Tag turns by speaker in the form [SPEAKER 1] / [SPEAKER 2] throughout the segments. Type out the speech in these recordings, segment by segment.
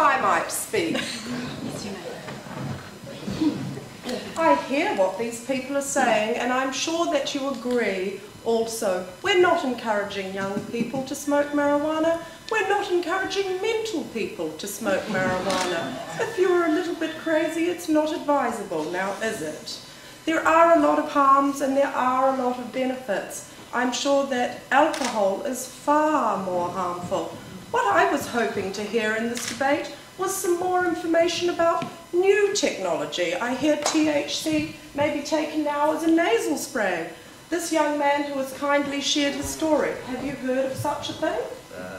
[SPEAKER 1] I might speak. I hear what these people are saying, and I'm sure that you agree also. We're not encouraging young people to smoke marijuana. We're not encouraging mental people to smoke marijuana. If you're a little bit crazy, it's not advisable, now is it? There are a lot of harms and there are a lot of benefits. I'm sure that alcohol is far more harmful. What I was hoping to hear in this debate was some more information about new technology. I hear THC may be taken now as a nasal spray. This young man who has kindly shared his story, have you heard of such a thing?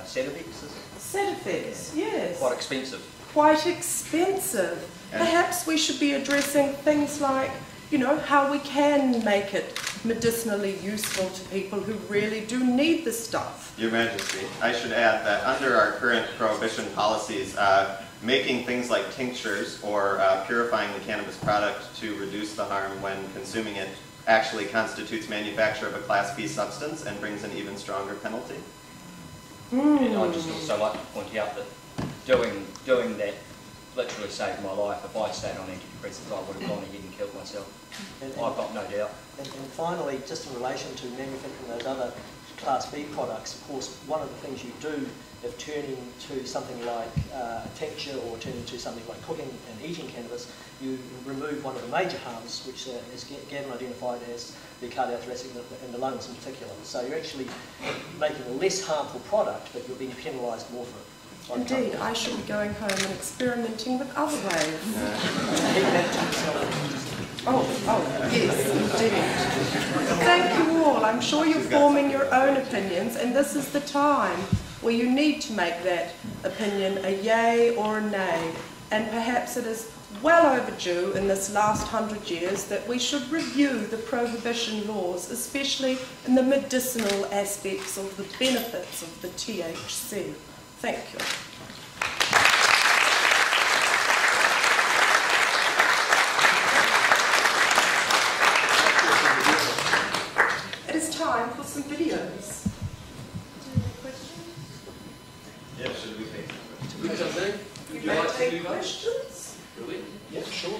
[SPEAKER 2] Sedifex, is it?
[SPEAKER 1] Sedifex, yes.
[SPEAKER 2] Quite expensive.
[SPEAKER 1] Quite expensive. Perhaps we should be addressing things like, you know, how we can make it medicinally useful to people who really do need this stuff.
[SPEAKER 3] Your Majesty, I should add that under our current prohibition policies, making things like tinctures or purifying the cannabis product to reduce the harm when consuming it actually constitutes manufacture of a Class B substance and brings an even stronger penalty.
[SPEAKER 2] And I'd just also like to point out that doing that literally saved my life. If I stayed on antidepressants, I would have gone ahead and killed myself. I've got no doubt.
[SPEAKER 4] And finally, just in relation to manufacturing those other Class B products, of course, one of the things you do if turning to something like a tincture or turning to something like cooking and eating cannabis, you remove one of the major harms, which is Gavin identified as the cardiothoracic and the lungs in particular. So you're actually making a less harmful product, but you're being penalised more for it.
[SPEAKER 1] Indeed, I should be going home and experimenting with other ways. Yes, indeed. Thank you all. I'm sure you're forming your own opinions, and this is the time where you need to make that opinion a yay or a nay. And perhaps it is well overdue in this last 100 years that we should review the prohibition laws, especially in the medicinal aspects of the benefits of the THC. Thank you. It is time for some videos.
[SPEAKER 3] Yeah, should we take
[SPEAKER 1] You may take questions.
[SPEAKER 3] Really? Yeah, sure.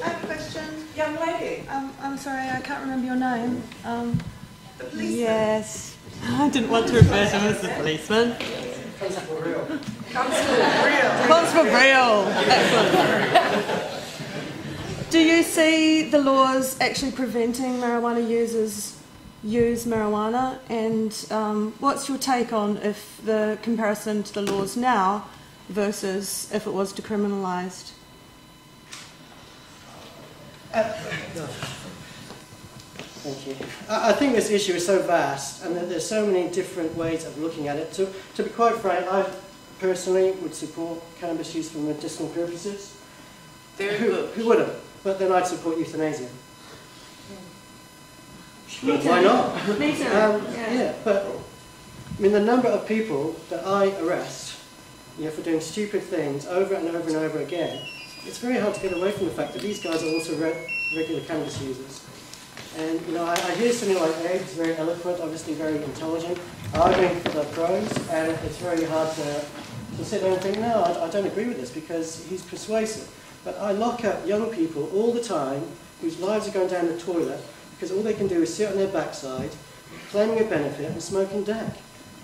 [SPEAKER 5] I have a question.
[SPEAKER 1] Young lady.
[SPEAKER 5] I'm sorry, I can't remember your name.
[SPEAKER 1] The policeman.
[SPEAKER 6] Yes. I didn't want to refer to him as the policeman.
[SPEAKER 3] Constable Real.
[SPEAKER 6] Constable Real. Excellent. Do you see the laws actually preventing marijuana users use marijuana, and what's your take on if the comparison to the laws now versus if it was decriminalised?
[SPEAKER 4] Thank you. I think this issue is so vast and that there's so many different ways of looking at it. To be quite frank, I personally would support cannabis use for medicinal purposes.
[SPEAKER 1] Very good.
[SPEAKER 4] Who wouldn't? But then I'd support euthanasia. Why not?
[SPEAKER 6] Me too.
[SPEAKER 4] Yeah, but I mean the number of people that I arrest, for doing stupid things over and over and over again, it's very hard to get away from the fact that these guys are also regular cannabis users. And I hear something like Abe, he's very eloquent, obviously very intelligent, arguing for the pros, and it's very hard to sit there and think, no, I don't agree with this because he's persuasive. But I lock up young people all the time whose lives are going down the toilet because all they can do is sit on their backside, claiming a benefit and smoking dank.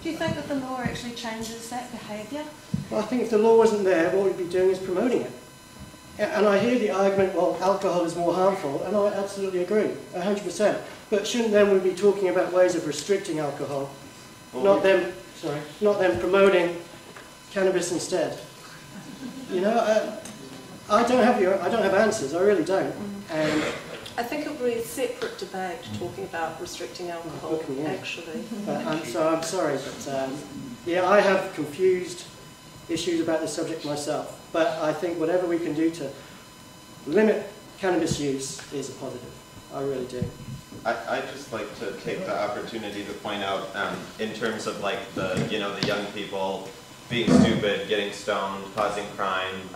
[SPEAKER 5] Do you think that the law actually changes that behaviour?
[SPEAKER 4] Well, I think if the law wasn't there, what we'd be doing is promoting it. And I hear the argument, well, alcohol is more harmful, and I absolutely agree, 100%. But shouldn't then we be talking about ways of restricting alcohol, not them promoting cannabis instead? I don't have answers. I really don't. And
[SPEAKER 1] I think it will be a separate debate talking about restricting alcohol, actually.
[SPEAKER 4] I'm sorry, but yeah, I have confused issues about this subject myself. But I think whatever we can do to limit cannabis use is a positive. I really do.
[SPEAKER 3] I'd just like to take the opportunity to point out, in terms of like the young people being stupid, getting stoned, causing crime.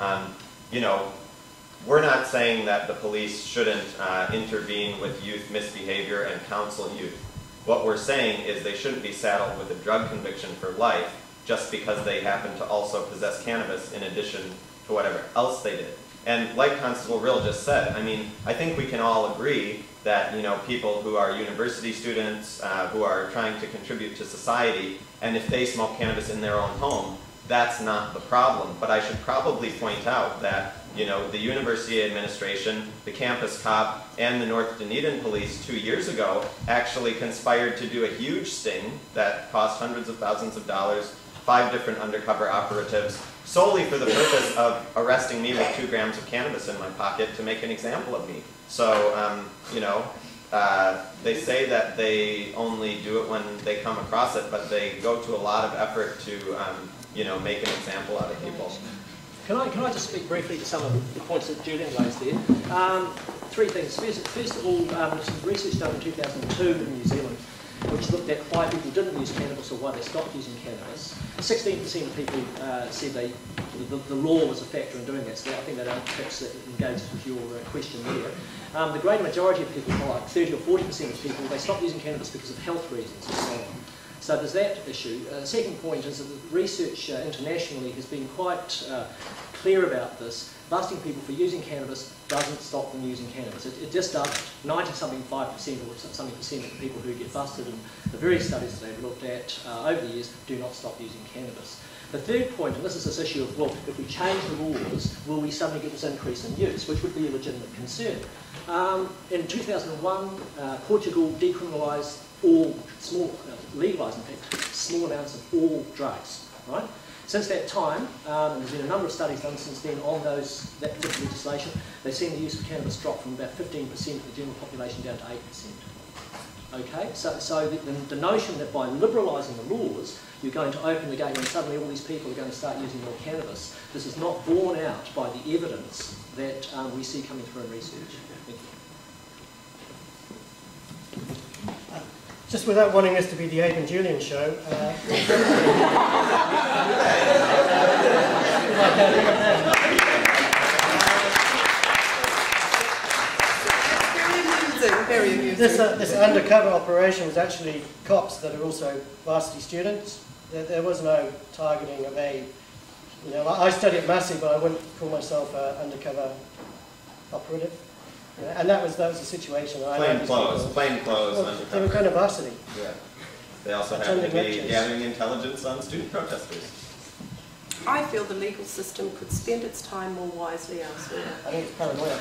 [SPEAKER 3] We're not saying that the police shouldn't intervene with youth misbehavior and counsel youth. What we're saying is they shouldn't be saddled with a drug conviction for life just because they happen to also possess cannabis in addition to whatever else they did. And like Constable Rill just said, I mean, I think we can all agree that, you know, people who are university students, who are trying to contribute to society, and if they smoke cannabis in their own home, that's not the problem. But I should probably point out that, you know, the university administration, the campus cop, and the North Dunedin police 2 years ago actually conspired to do a huge sting that cost hundreds of thousands of dollars, 5 different undercover operatives, solely for the purpose of arresting me with 2 grams of cannabis in my pocket to make an example of me. So, you know, they say that they only do it when they come across it, but they go to a lot of effort to, you know, make an example out of people.
[SPEAKER 7] Can I just speak briefly to some of the points that Julian raised there? 3 things. First of all, some research done in 2002 in New Zealand, which looked at why people didn't use cannabis or why they stopped using cannabis. 16% of people said the law was a factor in doing that, so I think that perhaps engages with your question there. The greater majority of people, like 30 or 40% of people, they stopped using cannabis because of health reasons and so on. So there's that issue. The second point is that the research internationally has been quite clear about this. Busting people for using cannabis doesn't stop them using cannabis. It just doesn't. 90-something 5% or something percent of the people who get busted in the various studies that they've looked at over the years do not stop using cannabis. The third point, and this is this issue of, well, if we change the laws, will we suddenly get this increase in use, which would be a legitimate concern. In 2001, Portugal decriminalised all legalised in fact, small amounts of all drugs, right? Since that time, and there's been a number of studies done since then on that bit of legislation, they've seen the use of cannabis drop from about 15% of the general population down to 8%. Okay, so the notion that by liberalising the laws, you're going to open the gate and suddenly all these people are going to start using more cannabis, this is not borne out by the evidence that we see coming through in research. Thank you.
[SPEAKER 4] Just without wanting this to be the Abe and Julian show,
[SPEAKER 1] Very amusing.
[SPEAKER 4] This undercover operation was actually cops that are also varsity students. There was no targeting of a, you know, I study at Massey, but I wouldn't call myself an undercover operative. And that was the situation.
[SPEAKER 3] Plain clothes.
[SPEAKER 4] Well, they were kind of varsity.
[SPEAKER 3] Yeah. They also happened to be gathering intelligence on student protesters.
[SPEAKER 1] I feel the legal system could spend its time more wisely elsewhere.
[SPEAKER 4] I think it's paranoia.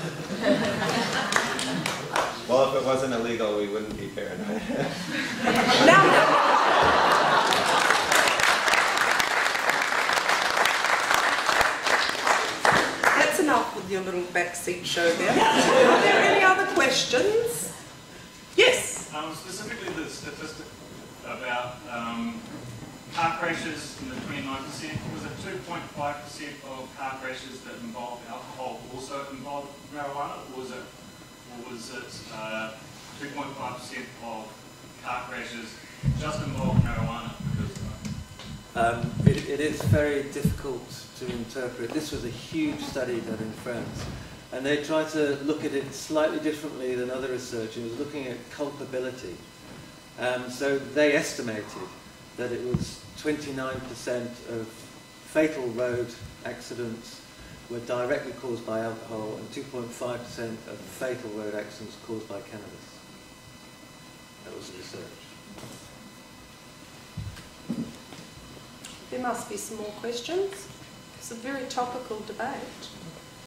[SPEAKER 3] Well, if it wasn't illegal, we wouldn't be paranoid.
[SPEAKER 1] That's enough with your little backseat show there. Are there any other questions? Yes?
[SPEAKER 8] Specifically the statistic about car crashes in the 29%, was it 2.5% of car crashes that involved alcohol also involved marijuana, or was it 2.5% of car crashes just involved marijuana?
[SPEAKER 9] It is very difficult to interpret. This was a huge study done in France, and they tried to look at it slightly differently than other research. It was looking at culpability. So they estimated that it was 29% of fatal road accidents were directly caused by alcohol and 2.5% of fatal road accidents caused by cannabis. That was the research.
[SPEAKER 1] There must be some more questions. It's a very topical debate.